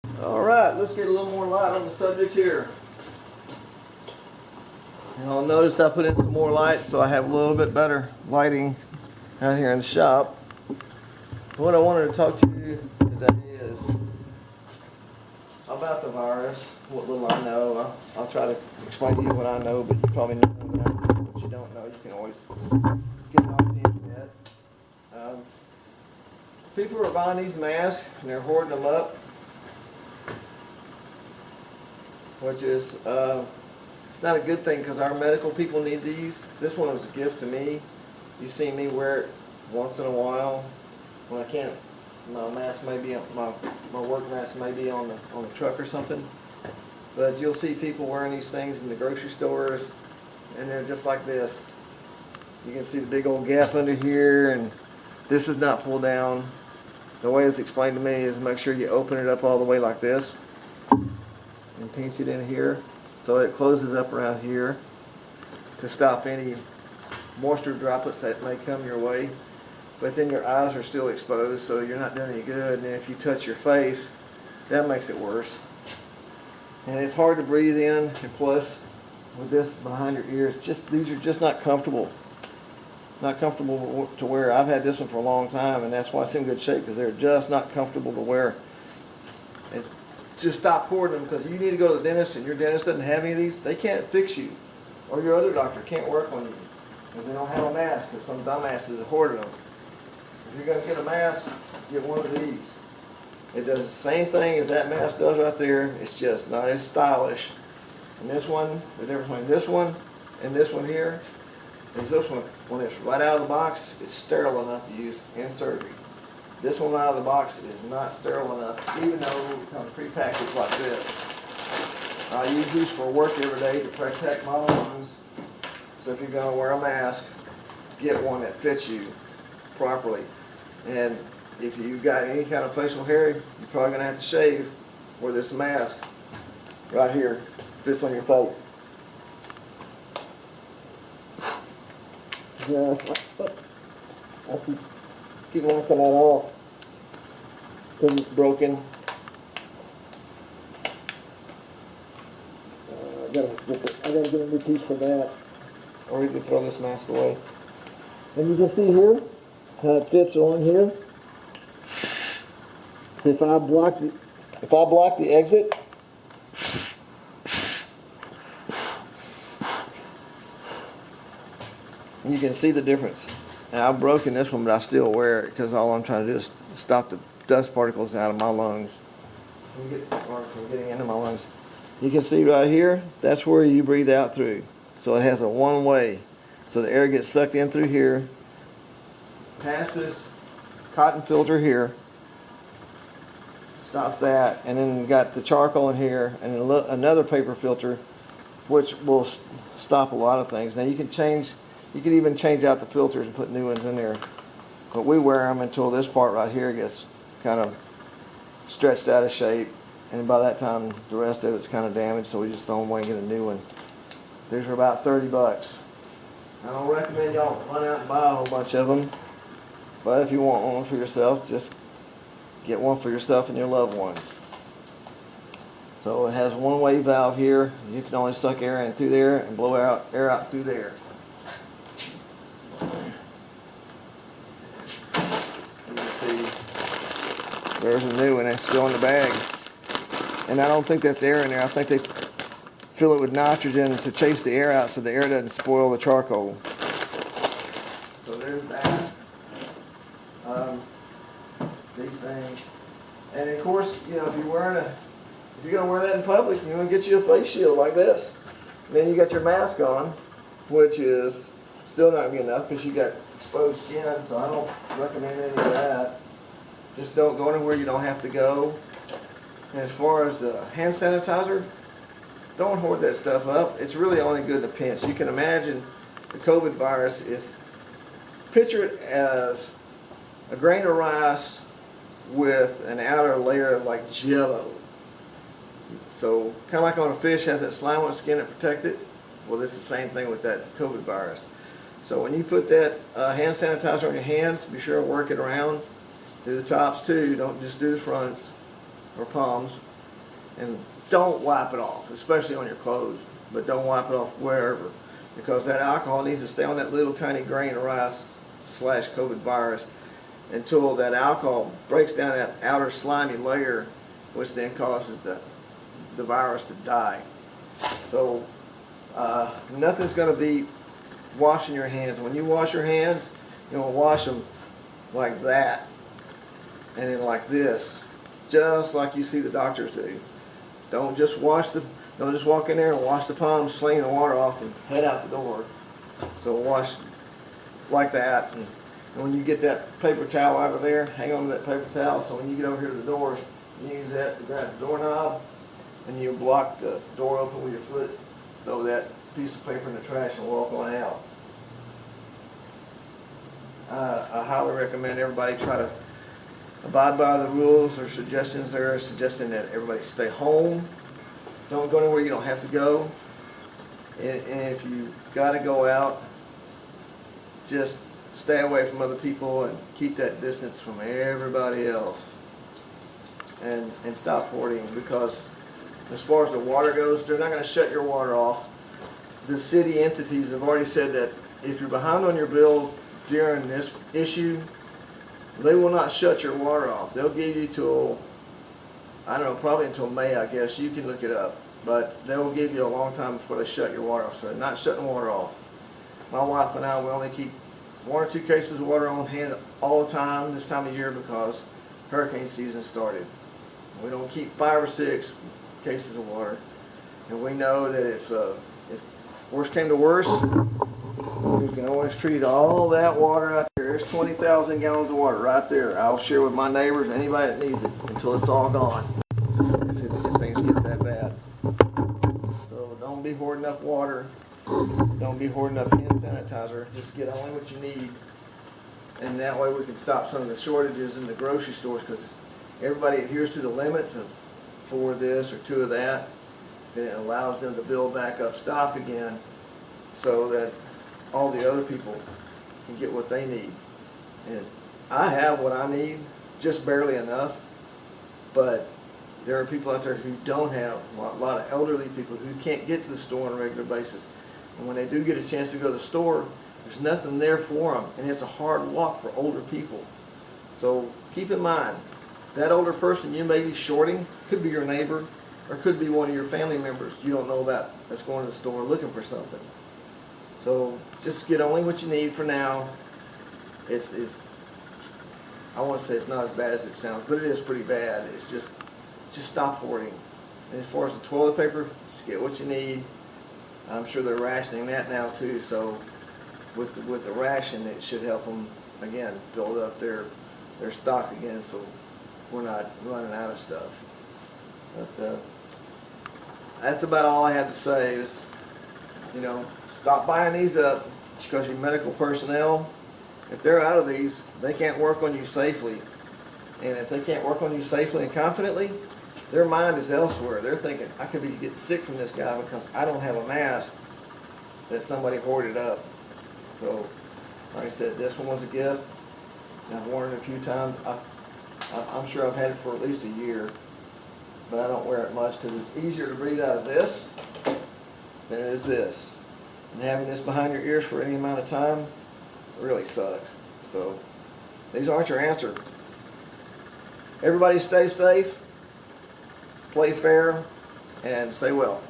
Alright, let's get a little more light on the subject here. And I'll notice I put in some more light so I have a little bit better lighting out here in the shop. What I wanted to talk to you today is about the virus, what little I know. I'll try to explain to you what I know, but you probably know more than I do. What you don't know, you can always get it off the internet. People are buying these masks and they're hoarding them up, which is it's not a good thing because our medical people need these. This one was a gift to me. You see me wear it once in a while when I can't. My mask may be my work mask may be on the truck or something. But you'll see people wearing these things in the grocery stores, and they're just like this. You can see the big old gap under here, and this is not pulled down. The way it's explained to me is make sure you open it up all the way like this and pinch it in here so it closes up around here to stop any moisture droplets that may come your way. But then your eyes are still exposed, so you're not doing any good. And if you touch your face, that makes it worse. And it's hard to breathe in, and plus with this behind your ears, these are just not comfortable. Not comfortable to wear. I've had this one for a long time, and that's why it's in good shape, because they're just not comfortable to wear. And just stop hoarding them, because you need to go to the dentist, and your dentist doesn't have any of these. They can't fix you, or your other doctor can't work on you because they don't have a mask, because some dumbasses are hoarding them. If you're going to get a mask, get one of these. It does the same thing as that mask does right there. It's just not as stylish. And this one, the difference between this one and this one here is this one, when it's right out of the box, it's sterile enough to use in surgery. This one out of the box is not sterile enough, even though it comes prepackaged like this. I use these for work every day to protect my lungs. So if you're going to wear a mask, get one that fits you properly. And if you've got any kind of facial hair, you're probably going to have to shave where this mask right here fits on your face. Just like, I keep knocking that off because it's broken. I gotta get a new piece for that, or you can throw this mask away. And you can see here how it fits on here. So if I block the exit, you can see the difference. Now I've broken this one, but I still wear it because all I'm trying to do is stop the dust particles out of my lungs from getting into my lungs. You can see right here, that's where you breathe out through. So it has a one-way. So the air gets sucked in through here, past this cotton filter here, stops that, and then you got the charcoal in here, and another paper filter, which will stop a lot of things. Now you can even change out the filters and put new ones in there. But we wear them until this part right here gets kind of stretched out of shape. And by that time, the rest of it's kind of damaged, so we just throw them away and get a new one. These are about 30 bucks. I don't recommend y'all run out and buy a whole bunch of them. But if you want one for yourself, just get one for yourself and your loved ones. So it has a one-way valve here. You can only suck air in through there and blow air out through there. You can see there's a new one. It's still in the bag. And I don't think that's air in there. I think they fill it with nitrogen to chase the air out so the air doesn't spoil the charcoal. So there's that. These things. And of course, you know, if you're gonna wear that in public, you want to get you a face shield like this. And then you got your mask on, which is still not gonna be enough because you got exposed skin. So I don't recommend any of that. Just don't go anywhere you don't have to go. And as far as the hand sanitizer, don't hoard that stuff up. It's really only good in a pinch. You can imagine the COVID virus is, picture it as a grain of rice with an outer layer of like jello. So kind of like on a fish has that slime on the skin that protects it. Well, it's the same thing with that COVID virus. So when you put that hand sanitizer on your hands, be sure to work it around. Do the tops too. Don't just do the fronts or palms. And don't wipe it off, especially on your clothes, but don't wipe it off wherever, because that alcohol needs to stay on that little tiny grain of rice / COVID virus until that alcohol breaks down that outer slimy layer, which then causes the virus to die. So nothing's going to beat washing your hands. When you wash your hands, you want to wash them like that, and then like this, just like you see the doctors do. Don't just walk in there and wash the palms, sling the water off, and head out the door. So wash like that, and when you get that paper towel out of there, hang on to that paper towel, so when you get over here to the door, you use that to grab the doorknob, and you block the door open with your foot, throw that piece of paper in the trash, and walk on out. I highly recommend everybody try to abide by the rules or suggestions there, suggesting that everybody stay home. Don't go anywhere you don't have to go. And if you got to go out, just stay away from other people and keep that distance from everybody else. And stop hoarding, because as far as the water goes, they're not going to shut your water off. The city entities have already said that if you're behind on your bill during this issue, they will not shut your water off. They'll give you till, I don't know, probably until May, I guess. You can look it up. But they'll give you a long time before they shut your water off. So they're not shutting water off. My wife and I, we only keep 1 or 2 cases of water on hand all the time this time of year because hurricane season started. We don't keep 5 or 6 cases of water. And we know that if worst came to worst, you can always treat all that water out there. There's 20,000 gallons of water right there. I'll share with my neighbors and anybody that needs it until it's all gone, if things get that bad. So don't be hoarding up water. Don't be hoarding up hand sanitizer. Just get only what you need. And that way we can stop some of the shortages in the grocery stores, because everybody adheres to the limits of 4 of this or 2 of that. Then it allows them to build back up stock again so that all the other people can get what they need. And I have what I need, just barely enough, but there are people out there who don't have, a lot of elderly people who can't get to the store on a regular basis. And when they do get a chance to go to the store, there's nothing there for them, and it's a hard walk for older people. So keep in mind, that older person you may be shorting could be your neighbor, or could be one of your family members you don't know about that's going to the store looking for something. So just get only what you need for now. I want to say it's not as bad as it sounds, but it is pretty bad. It's just stop hoarding. And as far as the toilet paper, just get what you need. I'm sure they're rationing that now too, so with the ration, it should help them, again, build up their stock again, so we're not running out of stuff. But that's about all I have to say is, stop buying these up, because your medical personnel, if they're out of these, they can't work on you safely. And if they can't work on you safely and confidently, their mind is elsewhere. They're thinking, I could be getting sick from this guy because I don't have a mask that somebody hoarded up. So, like I said, this one was a gift. I've worn it a few times. I'm sure I've had it for at least a year, but I don't wear it much because it's easier to breathe out of this than it is this. And having this behind your ears for any amount of time really sucks. So, these aren't your answer. Everybody stay safe, play fair, and stay well.